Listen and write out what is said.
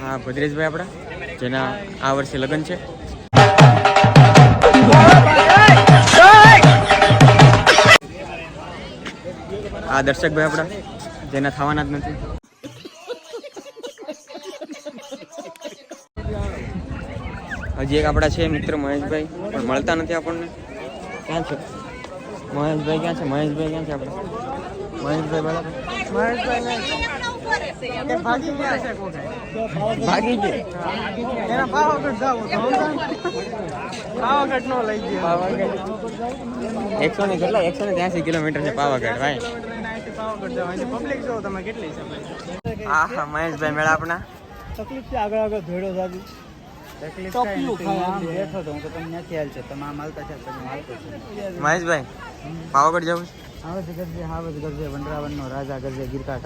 હા ભદ્રેશભાઈ આપણા જેના આ વર્ષે લગ્ન છે. આ દર્શકભાઈ આપણા જેના થવાના જ નથી. હજી એક આપણા છે મિત્ર મહેશભાઈ પણ મળતા નથી આપણને. ક્યાં છે મહેશભાઈ? ક્યાં છે મહેશભાઈ? ક્યાં છે આપણે મહેશભાઈ? બરાબર ભાગી ગયો. એના પાવાગઢ જાવ પાવાગઢ નો લઈ ગયો. પાવાગઢ 183 કિલોમીટર છે પાવાગઢ ભાઈ. પાવાગઢ જવા પબ્લિક જો તમે કેટલી છે. હા હા મહેશભાઈ મેળા આપણા તકલીફ છે. આગળ આગળ ભેડો જાગી તકલીફ બેઠો તો હું તો તમને નથી હાલ છે. તમે આમ હાલતા છે મહેશભાઈ પાવાગઢ જવું આવે છે. ગરજે હાવજ ગરજે વનરાવન નો રાજા ગરજે ગીરકાંઠ